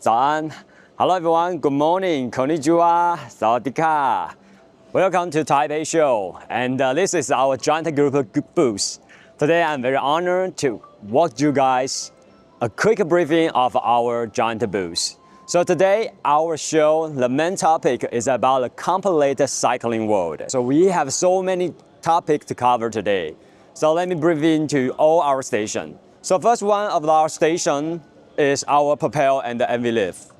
早安. Hello everyone, good morning, konnichiwa, sawadee. Welcome to Taipei Show, and this is our joint group booth. Today I'm very honored to walk you guys a quick briefing of our joint booth. So today our show, the main topic is about the complete cycling world. So we have so many topics to cover today. So let me brief into all our stations. So first one of our station is our Propel and the MV Lift.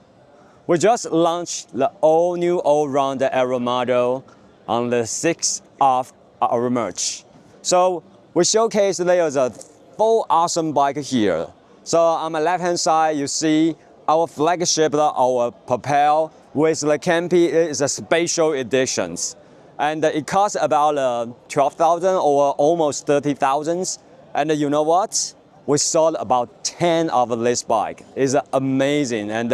We just launched the all-new all-round aero model on the 6th of our March. So we showcase there's a full awesome bike here. So on the left-hand side, you see our flagship, our Propel with the Campy is a special editions. And it costs about 12,000 or almost 30,000. And you know what? We sold about 10 of this bike. It's amazing, and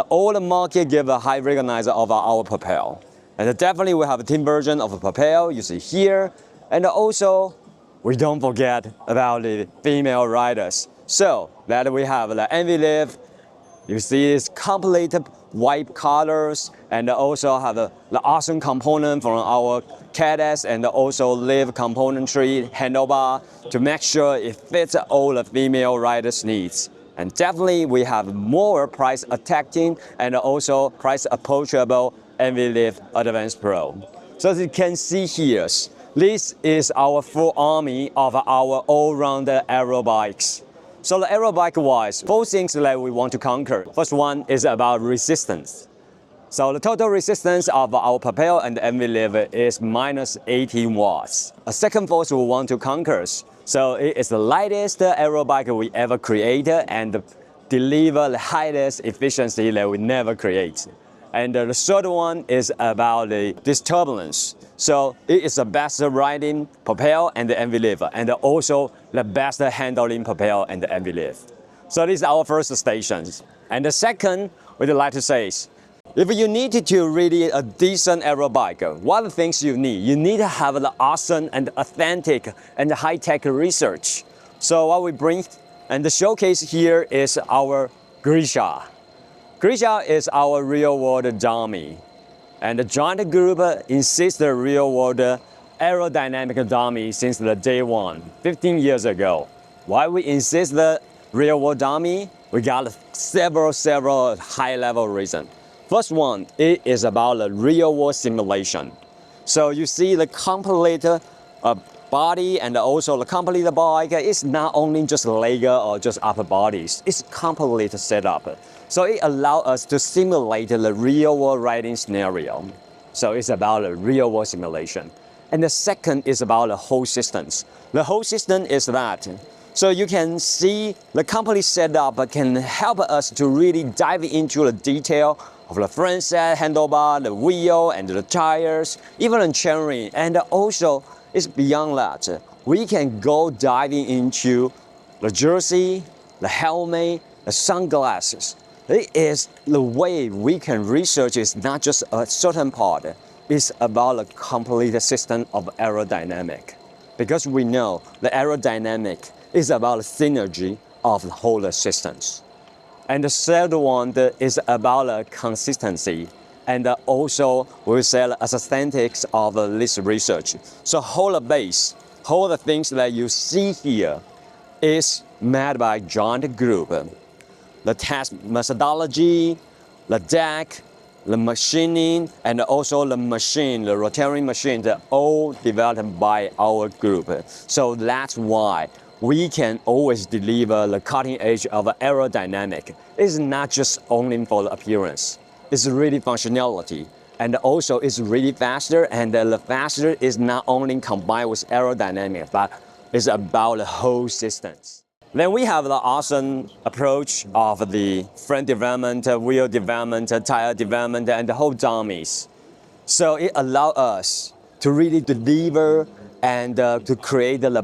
all the market give a high recognizer of our Propel. And definitely we have a team version of a Propel you see here, and also we don't forget about the female riders. So that we have the MV Lift. You see it's complete white colors, and also have the awesome component from our CADEX and also Live componentry handlebar to make sure it fits all the female riders' needs. And definitely we have more price attacking and also price approachable MV Lift Advanced Pro. So as you can see here, this is our full army of our all-round aero bikes. So the aero bike wise, 4 things that we want to conquer. First one is about resistance. So the total resistance of our Propel and MV Lift is minus 18 watts. A second force we want to conquer. So it is the lightest aero bike we ever created and deliver the highest efficiency that we never create. And the third one is about this turbulence. So it is the best riding Propel and the MV Lift, and also the best handling Propel and the MV Lift. So this is our first stations. And the second, we'd like to say, if you need to really a decent aero bike, what are the things you need? You need to have the awesome and authentic and high-tech research. So what we bring and the showcase here is our Grisha. Grisha is our real-world dummy. And the joint group insists the real-world aerodynamic dummy since the day one, 15 years ago. Why we insist the real-world dummy? We got several high-level reasons. First one, it is about the real-world simulation. So you see the complete body and also the complete bike is not only just leg or just upper bodies, it's complete setup. So it allows us to simulate the real-world riding scenario. So it's about the real-world simulation. And the second is about the whole systems. The whole system is that. So you can see the complete setup can help us to really dive into the detail of the front set, handlebar, the wheel, and the tires, even the chainring. And also, it's beyond that. We can go diving into the jersey, the helmet, the sunglasses. It is the way we can research is not just a certain part. It's about a complete system of aerodynamic. Because we know the aerodynamic is about the synergy of the whole systems. And the third one is about consistency. And also we say as aesthetics of this research. So whole base, whole the things that you see here is made by joint group. The test methodology, the deck, the machining, and also the machine, the rotating machine, they're all developed by our group. So that's why we can always deliver the cutting edge of aerodynamic. It's not just only for the appearance. It's really functionality. And also it's really faster, and the faster is not only combined with aerodynamic, but it's about the whole systems. Then we have the awesome approach of the frame development, wheel development, tire development, and the whole dummies. So it allows us to really deliver and to create the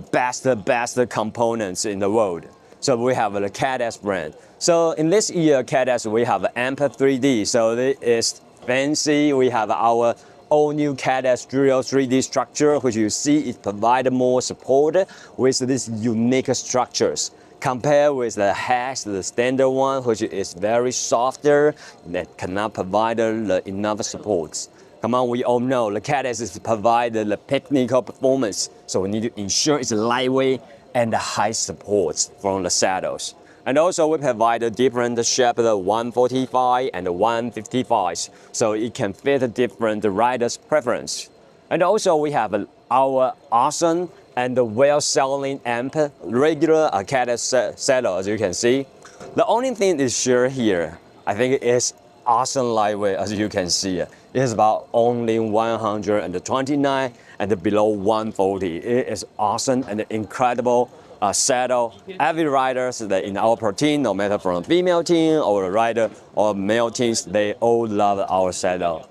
best components in the world. So we have the CADEX brand. So in this year, CADEX, we have AMP 3D. So it is fancy. We have our all-new CADEX Drill 3D structure, which you see it provides more support with these unique structures. Compared with the hats, the standard one, which is very softer, that cannot provide enough supports. Come on, we all know the CADEX is provide the technical performance, so we need to ensure it's lightweight and high supports from the saddles. And also we provide a different shape, the 145 and the 155, so it can fit different riders' preference. And also we have our awesome and well-selling amp, regular CADEX saddle, as you can see. The only thing is sure here, I think it is awesome lightweight, as you can see. It is about only 129 and below 140. It is awesome and incredible saddle. Every rider in our team, no matter from a female team or a rider or male teams, they all love our saddle.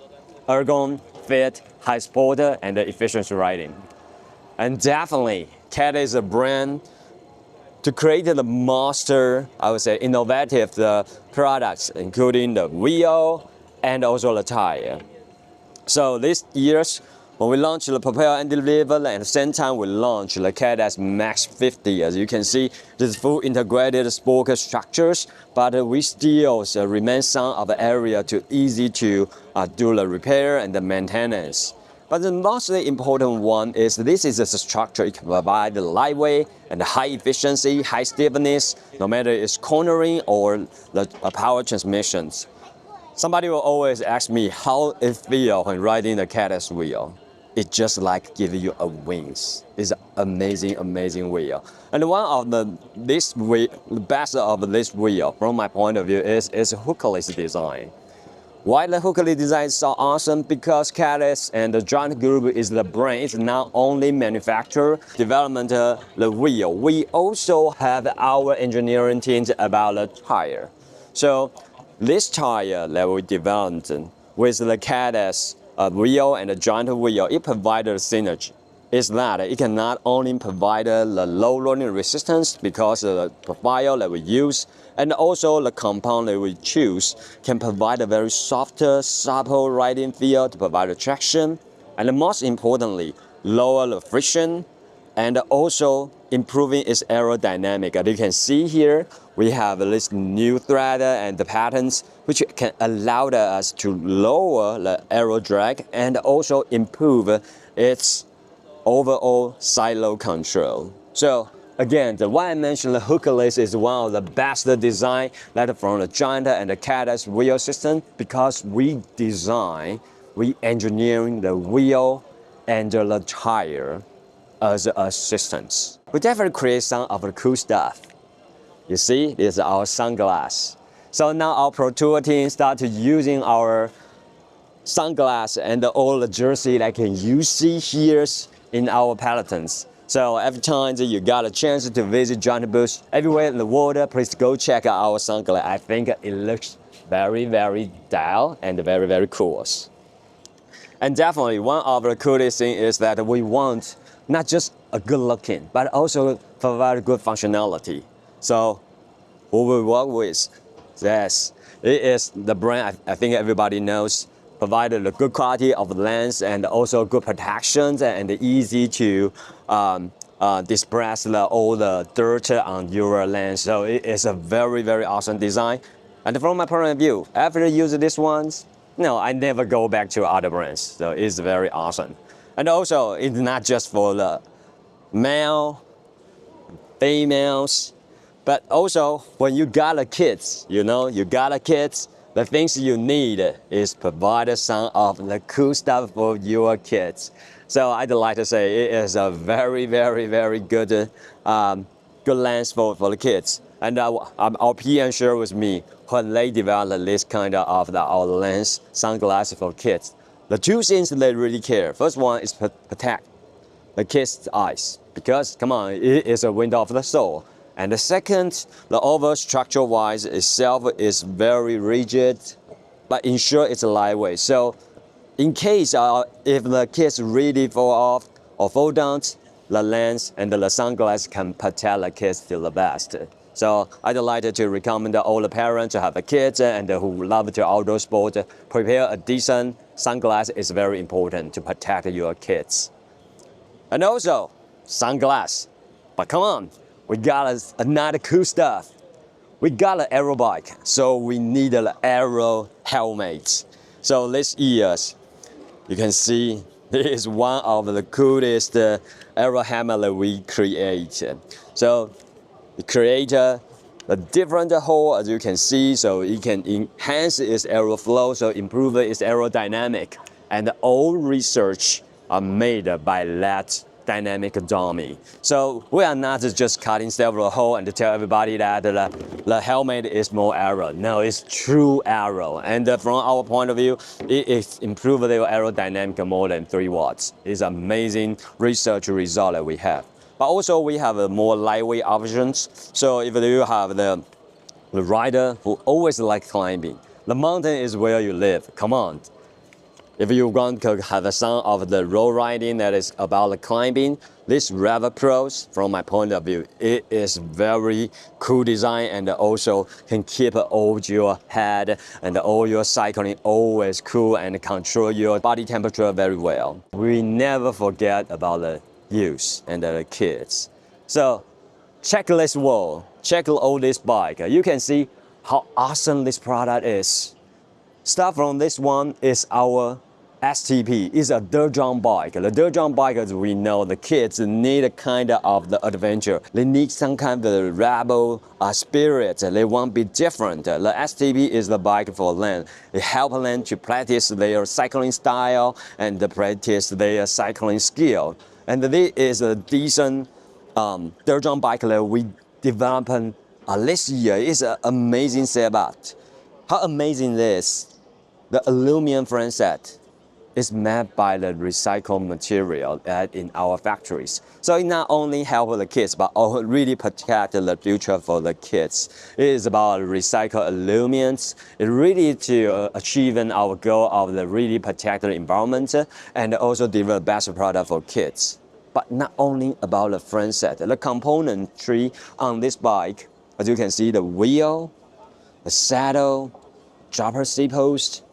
Ergon, fit, high sport, and efficient riding. And definitely, CADEX is a brand to create the master, I would say, innovative products, including the wheel and also the tire. So this year's, when we launched the Propel and Deliver, and at the same time we launched the CADEX Max 50. As you can see, this is full integrated spoke structures, but we still remain some of the area too easy to do the repair and the maintenance. But the most important one is this is a structure. It can provide the lightweight and high efficiency, high stiffness, no matter it's cornering or the power transmissions. Somebody will always ask me how it feels when riding the CADEX wheel. It just like giving you a wings. It's an amazing, amazing wheel. And one of the best of this wheel, from my point of view, is hookless design. Why the hookless design is so awesome? Because CADEX and the Joint Group is the brand. It's not only manufacture, development the wheel. We also have our engineering teams about the tire. So this tire that we developed with the CADEX wheel and the joint wheel, it provides a synergy. Is that it can not only provide the low rolling resistance because of the profile that we use, and also the compound that we choose can provide a very softer, supple riding feel to provide the traction, and most importantly, lower the friction, and also improving its aerodynamic. As you can see here, we have this new thread and the patterns which can allow us to lower the aero drag and also improve its overall side load control. So again, the one I mentioned, the hookless is one of the best design that from the Giant and the CADEX wheel system, because we engineering the wheel and the tire as assistants. We definitely create some of the cool stuff. You see, this is our sunglass. So now our Pro Tour team started using our sunglass and all the jersey like you see here in our pelotons. So every time that you got a chance to visit Giant booth everywhere in the world, please go check out our sunglass. I think it looks very, very style and very, very cool. And definitely one of the coolest things is that we want not just a good looking, but also provide good functionality. So who we work with, yes, it is the brand I think everybody knows, provided a good quality of lens and also good protections and easy to disperse all the dirt on your lens. So it is a very, very awesome design. And from my point of view, after using this ones, no, I never go back to other brands. So it's very awesome. And also, it's not just for the male, females, but also when you got a kids, the things you need is provide some of the cool stuff for your kids. So I'd like to say it is a very, very, very good, good lens for the kids. And our PM shared with me when they developed this kind of our lens sunglasses for kids. The two things they really care. First one is protect the kids' eyes, because come on, it is a window of the soul. And the second, the overall structure-wise itself is very rigid, but ensure it's lightweight. So in case if the kids really fall off or fall down, the lens and the sunglasses can protect the kids to the best. So I'd like to recommend all the parents to have the kids and who love to outdoor sport, prepare a decent sunglasses is very important to protect your kids. And also, sunglasses. But come on, we got another cool stuff. We got an aero bike, so we need an aero helmet. So this year's, you can see this is one of the coolest aero helmet that we created. So we create a different hole, as you can see, so it can enhance its aeroflow, so improve its aerodynamic. And all research are made by that dynamic dummy. So we are not just cutting several holes and to tell everybody that the helmet is more aero. No, it's true aero. And from our point of view, it is improved the aerodynamic more than 3 watts. It's amazing research result that we have. But also we have a more lightweight options. So if you have the rider who always like climbing, the mountain is where you live. Come on. If you want to have some of the road riding that is about the climbing, this Rev Pros, from my point of view, it is very cool design and also can keep all your head and all your cycling always cool and control your body temperature very well. We never forget about the youth and the kids. So check this wall, check all this bike. You can see how awesome this product is. Start from this one is our STP. It's a dirt jump bike. The dirt jump bike, as we know, the kids need a kind of the adventure. They need some kind of the rebel spirit. They want to be different. The STP is the bike for them. It helps them to practice their cycling style and practice their cycling skill. And this is a decent dirt jump bike that we developed this year. It's an amazing setup. How amazing this! The aluminum frame set is made by the recycled material in our factories. So it not only helps the kids, but also really protect the future for the kids. It is about recycled aluminum. It's really to achieving our goal of the really protect the environment and also develop best product for kids. But not only about the frame set, the componentry on this bike, as you can see, the wheel, the saddle, dropper seat post,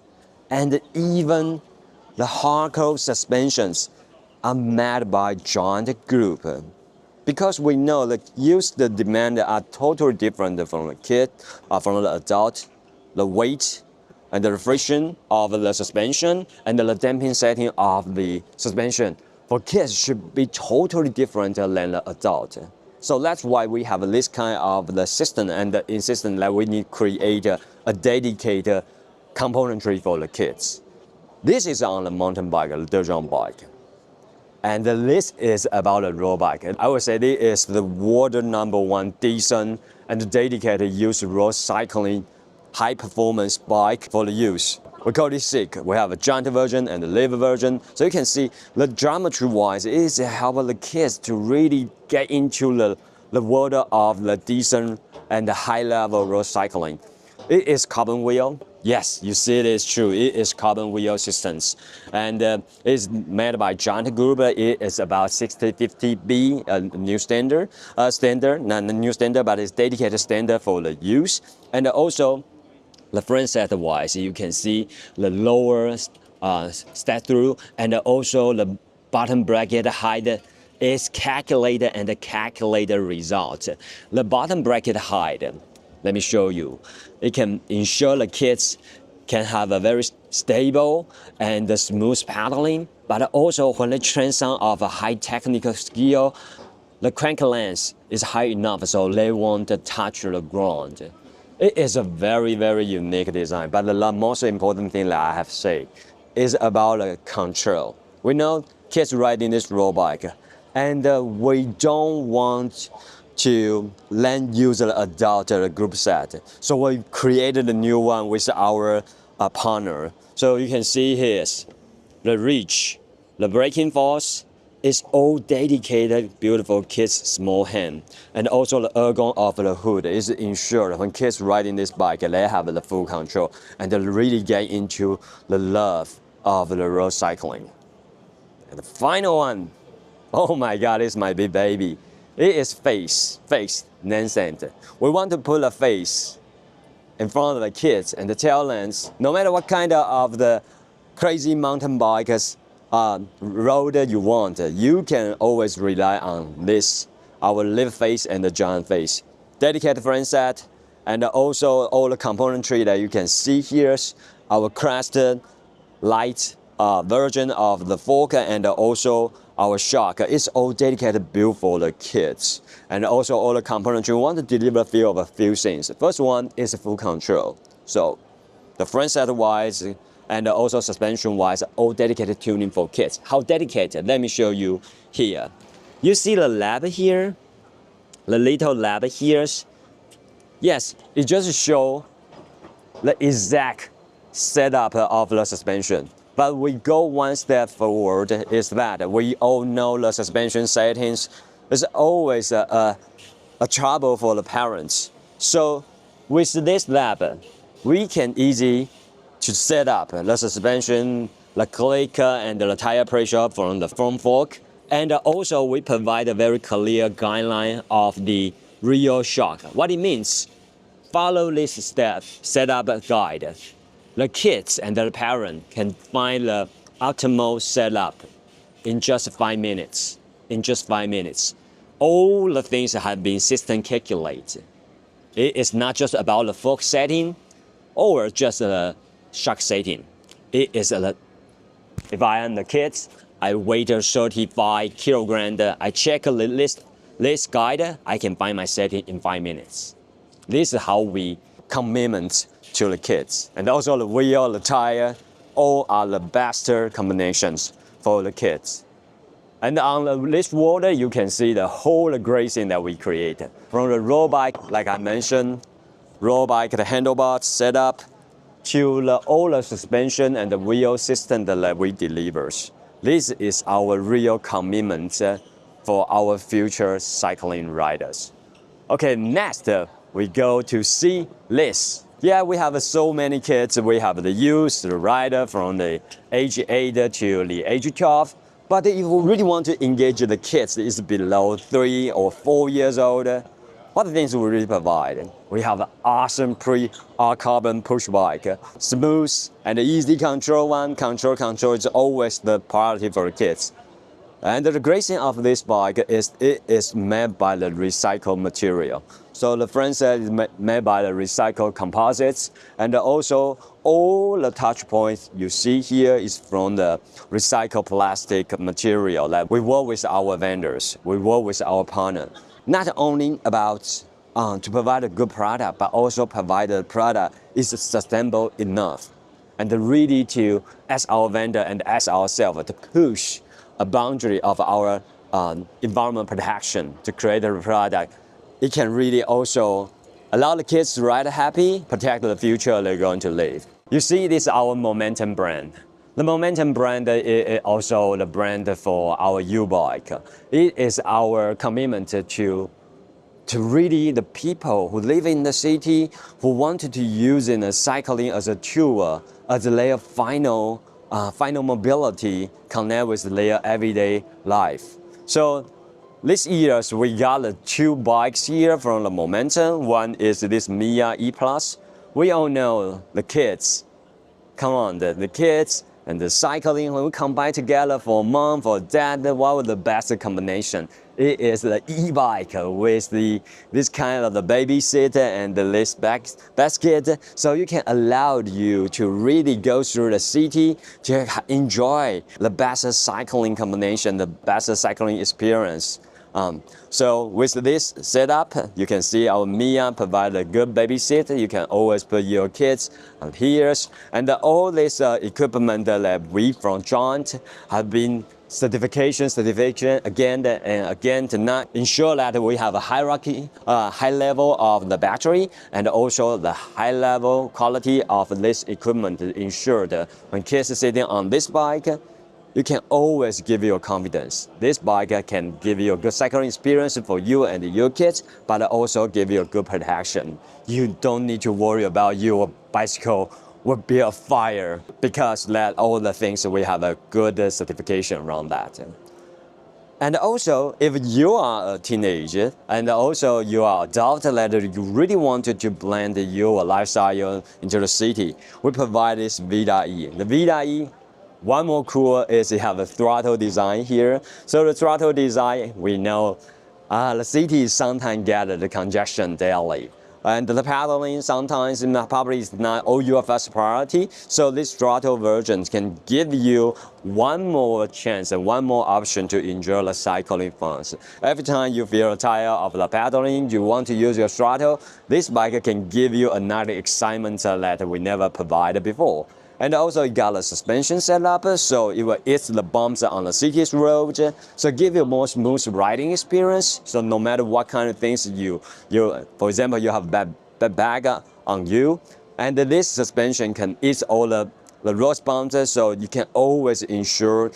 and even the hardcore suspensions are made by joint group. Because we know the use the demand are totally different from the kid, from the adult, the weight and the friction of the suspension and the damping setting of the suspension for kids should be totally different than the adult. So that's why we have this kind of the system and the insistence that we need to create a dedicated componentry for the kids. This is on the mountain bike, the dirt jump bike. And this is about a road bike. I would say this is the world #1 decent and dedicated youth road cycling high performance bike for the youth. We call it SICK. We have a giant version and a live version. So you can see the geometry wise, it is helping the kids to really get into the world of the decent and the high level road cycling. It is carbon wheel. Yes, you see it is true. It is carbon wheel systems. And it's made by Giant Group. It is about 6050B, a new standard. Not a new standard, but it's dedicated standard for the use. And also, the frame set wise, you can see the lower step through and also the bottom bracket height is calculated and the calculated result. The bottom bracket height, let me show you. It can ensure the kids can have a very stable and smooth pedaling, but also when they train some of a high technical skill, the crank length is high enough so they won't touch the ground. It is a very, very unique design, but the most important thing that I have to say is about the control. We know kids riding this road bike, and we don't want to then use the adult group set. So we created a new one with our partner. So you can see here, the reach, the braking force is all dedicated, beautiful kids' small hand. And also the ergon of the hood is ensured when kids riding this bike, they have the full control and they really get into the love of the road cycling. And the final one, oh my God, it's my big baby. It is face Nansen. We want to put a face in front of the kids and tell them, no matter what kind of the crazy mountain bikers road you want, you can always rely on this our lift face and the giant face. Dedicated frame set, and also all the componentry that you can see here, our crested light version of the fork and also our shock. It's all dedicated built for the kids. And also all the componentry, we want to deliver feel of a few things. The first one is full control. So the front set wise and also suspension wise, all dedicated tuning for kids. How dedicated? Let me show you here. You see the lab here? The little lab here? Yes, it just shows the exact setup of the suspension. But we go one step forward is that we all know the suspension settings is always a trouble for the parents. So with this lab, we can easy to set up the suspension, the click and the tire pressure from the front fork. And also we provide a very clear guideline of the real shock. What it means, follow this step, setup guide. The kids and the parent can find the optimal setup in just 5 minutes. In just 5 minutes. All the things have been system calculated. It is not just about the fork setting or just the shock setting. It is if I am the kids, I weigh 35 kilograms, I check the list guide, I can find my setting in 5 minutes. This is how we commitment to the kids. And also the wheel, the tire, all are the best combinations for the kids. And on this water, you can see the whole grazing that we created. From the road bike, like I mentioned, road bike, the handlebars setup, to all the suspension and the wheel system that we deliver. This is our real commitment for our future cycling riders. Okay, next we go to see this. Yeah, we have so many kids. We have the youth, the rider from the age 8 to the age 12. But if we really want to engage the kids that is below 3 or 4 years old, what things we really provide? We have an awesome carbon push bike, smooth and easy control one. Control is always the priority for the kids. And the great thing of this bike is it is made by the recycled material. So the front set is made by the recycled composites, and also all the touch points you see here is from the recycled plastic material that we work with our vendors, we work with our partner. Not only about to provide a good product, but also provide a product is sustainable enough, and really to, as our vendor and as ourselves, to push a boundary of our environment protection to create a product. It can really also allow the kids to ride happy, protect the future they're going to live. You see, this is our Momentum brand. The Momentum brand is also the brand for our U-Bike. It is our commitment to really the people who live in the city, who wanted to use in cycling as a tool, as their final mobility, connect with their everyday life. So this year we got the 2 bikes here from the Momentum. One is this Mia E+. We all know the kids. Come on, the kids and the cycling, when we combine together for mom, for dad, what was the best combination? It is the e-bike with this kind of the baby seat and the list basket, so you can allow you to really go through the city to enjoy the best cycling combination, the best cycling experience. So with this setup, you can see our Mia provide a good baby seat. You can always put your kids on here, and all this equipment that we from Joint have been certification again and again to not ensure that we have a hierarchy, high level of the battery, and also the high level quality of this equipment to ensure that when kids are sitting on this bike, you can always give your confidence. This bike can give you a good cycling experience for you and your kids, but also give you a good protection. You don't need to worry about your bicycle will be a fire, because that all the things we have a good certification around that. And also, if you are a teenager and also you are adult that you really wanted to blend your lifestyle into the city, we provide this Vita E. The Vita E, one more cool is it have a throttle design here. So the throttle design, we know The city sometimes get the congestion daily. And the paddling sometimes probably is not all your first priority. So this throttle version can give you one more chance and one more option to enjoy the cycling fun. Every time you feel tired of the paddling, you want to use your throttle, this bike can give you another excitement that we never provided before. And also it got a suspension setup, so it will eat the bumps on the city's road, so give you more smooth riding experience. So no matter what kind of things for example, you have bad bag on you, and this suspension can eat all the road bumps, so you can always ensure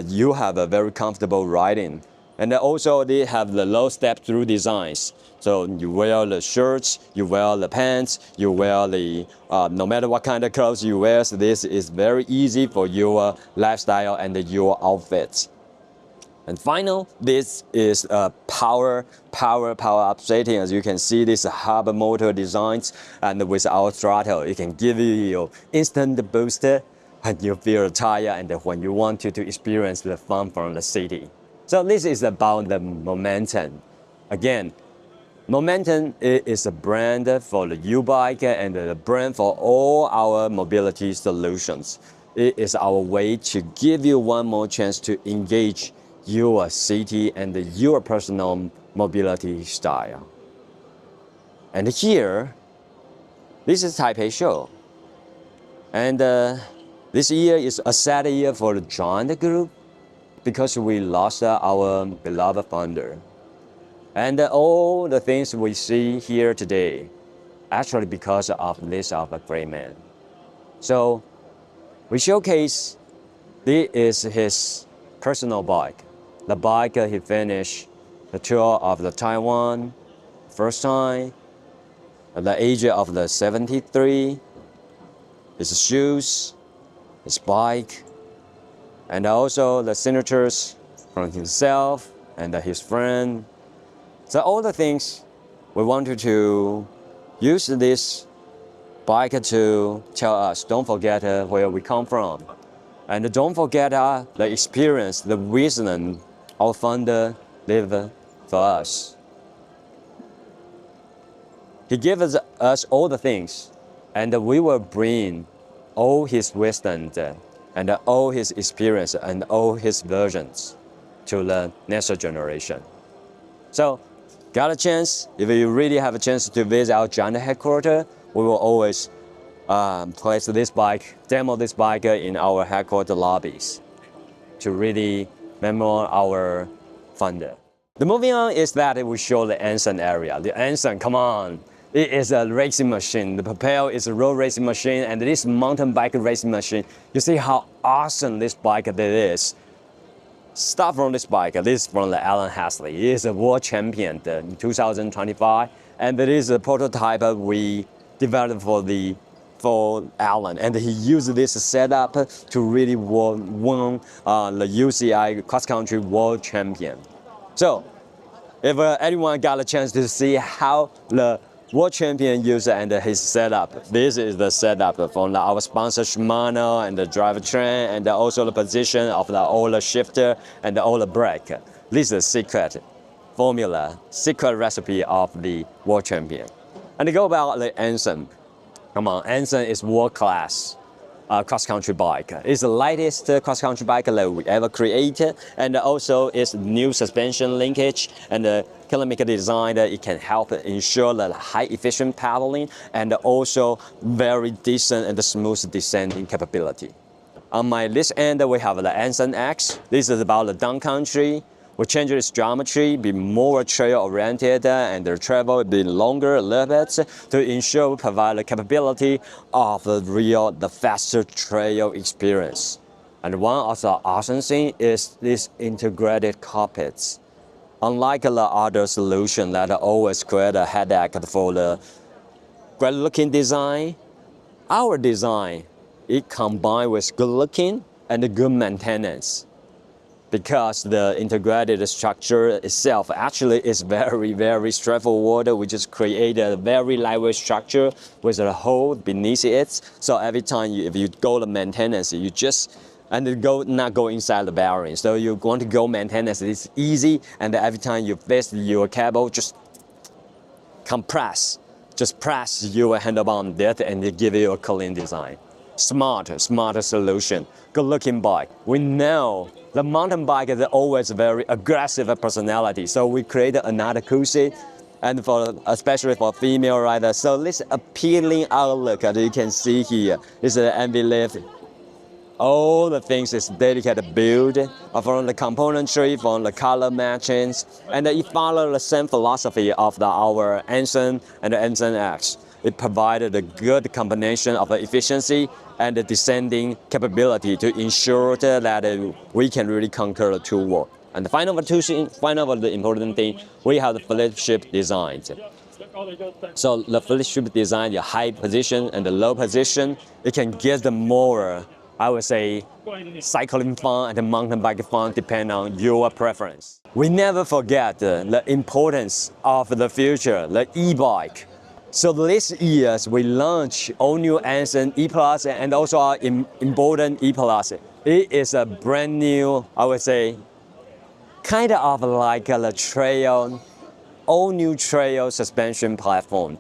you have a very comfortable riding. And also they have the low step-through designs. So you wear the shirts, you wear the pants, you wear the, no matter what kind of clothes you wear, so this is very easy for your lifestyle and your outfits. And final, this is a power up setting. As you can see, this hub motor designs, and with our throttle, it can give you instant booster when you feel tired and when you want to experience the fun from the city. So this is about the Momentum. Again, Momentum is a brand for the U-Bike and a brand for all our mobility solutions. It is our way to give you one more chance to engage your city and your personal mobility style. And here, this is Taipei Show. And this year is a sad year for the Giant Group, because we lost our beloved founder. And all the things we see here today, actually because of a great man. So we showcase this is his personal bike. The bike he finished the tour of the Taiwan first time, at the age of the 73, his shoes, his bike, and also the signatures from himself and his friend. So all the things we wanted to use this bike to tell us, don't forget where we come from. And don't forget the experience, the wisdom our founder lived for us. He gave us all the things, and we will bring all his wisdom and all his experience and all his versions to the next generation. So, got a chance, if you really have a chance to visit our Giant headquarters, we will always place this bike, demo this bike in our headquarters lobbies to really remember our founder. The moving on is that we show the Anson area. The Anson, come on, it is a racing machine. The Propel is a road racing machine, and this mountain bike racing machine. You see how awesome this bike is. Start from this bike. This is from the Alan Hasley. He is a world champion in 2025, and it is a prototype we developed for Alan, and he used this setup to really win the UCI cross country world champion. So, if anyone got a chance to see how the world champion user and his setup, this is the setup from our sponsor Shimano and the drivetrain, and also the position of all the shifter and all the brake. This is the secret formula, secret recipe of the world champion. And to go about the Anson. Come on, Anson is world-class cross-country bike. It's the lightest cross-country bike that we ever created, and also its new suspension linkage and the kilometer design that it can help ensure the high-efficient pedaling and also very decent and smooth descending capability. On my list end, we have the Anson X. This is about the downcountry. We change its geometry, be more trail-oriented, and the travel be longer a little bit to ensure we provide the capability of the faster trail experience. And one of the awesome things is this integrated cockpits. Unlike the other solution that always create a headache for the great-looking design, our design, it combined with good-looking and good maintenance. Because the integrated structure itself actually is very, very straightforward. We just create a very lightweight structure with a hole beneath it. So every time if you go to maintenance, you just and not go inside the bearing. So you want to go maintenance, it's easy, and every time you fix your cable, just press your handlebar on that, and it give you a clean design. Smart solution. Good looking bike. We know the mountain bike is always very aggressive personality, so we created another cool seat, and especially for female riders. So this appealing outlook, as you can see here, is an MV lift. All the things is dedicated build from the componentry, from the color matchings, and it follows the same philosophy of our Anson and the Anson X. It provided a good combination of the efficiency and the descending capability to ensure that we can really conquer the two worlds. And the final the important thing, we have the flip ship design. So the flip ship design, the high position and the low position, it can get the more, I would say, cycling fun and the mountain bike fun depend on your preference. We never forget the importance of the future, the e-bike. So this year we launched all new Anson E Plus and also our important E Plus. It is a brand new, I would say, kind of like a trail, all new trail suspension platform.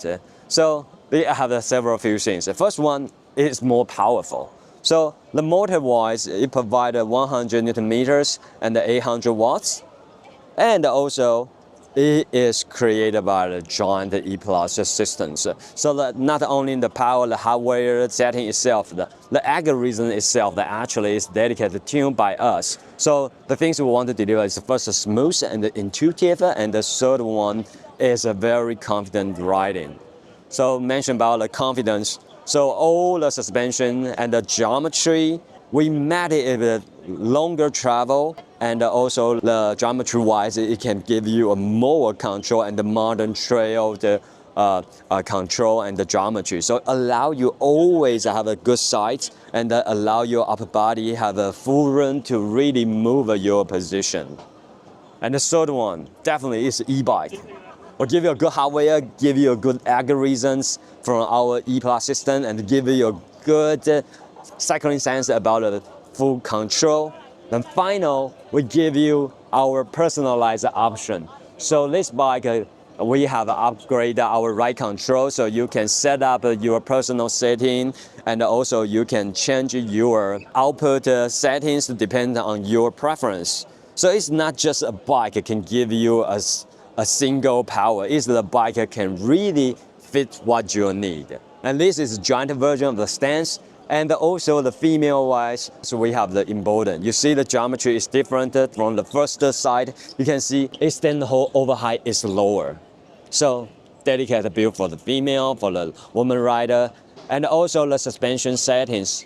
So they have several few things. The first one is more powerful. So the motor-wise, it provides 100 Newton meters and 800 watts. And also, it is created by the joint E Plus systems. So that not only the power, the hardware setting itself, the algorithm itself that actually is dedicated tuned by us. So the things we want to deliver is first smooth and intuitive, and the third one is a very confident riding. So mention about the confidence. So all the suspension and the geometry, we met it with longer travel, and also the geometry-wise, it can give you a more control and the modern trail control and the geometry. So allow you always have a good sight and allow your upper body have a full room to really move your position. And the third one definitely is e-bike. We'll give you a good hardware, give you a good algorithms from our E Plus system, and give you a good cycling sense about the full control. Then final, we give you our personalized option. So this bike, we have upgraded our ride control, so you can set up your personal setting, and also you can change your output settings depending on your preference. So it's not just a bike that can give you a single power. It's the bike that can really fit what you need. And this is a joint version of the stance. And also the female-wise, so we have the emboldened. You see the geometry is different from the first side. You can see extend hole over height is lower. So dedicated build for the female, for the woman rider, and also the suspension settings.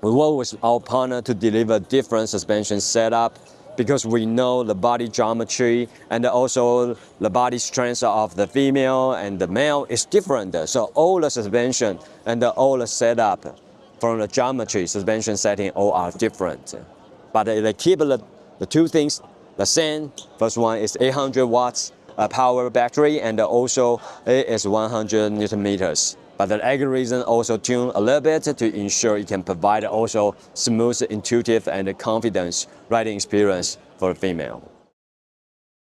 We work with our partner to deliver different suspension setup because we know the body geometry and also the body strength of the female and the male is different. So all the suspension and all the setup from the geometry, suspension setting, all are different. But they keep the two things the same. First one is 800 watts power battery, and also it is 100 Newton meters. But the algorithm also tuned a little bit to ensure it can provide also smooth, intuitive, and confident riding experience for the female.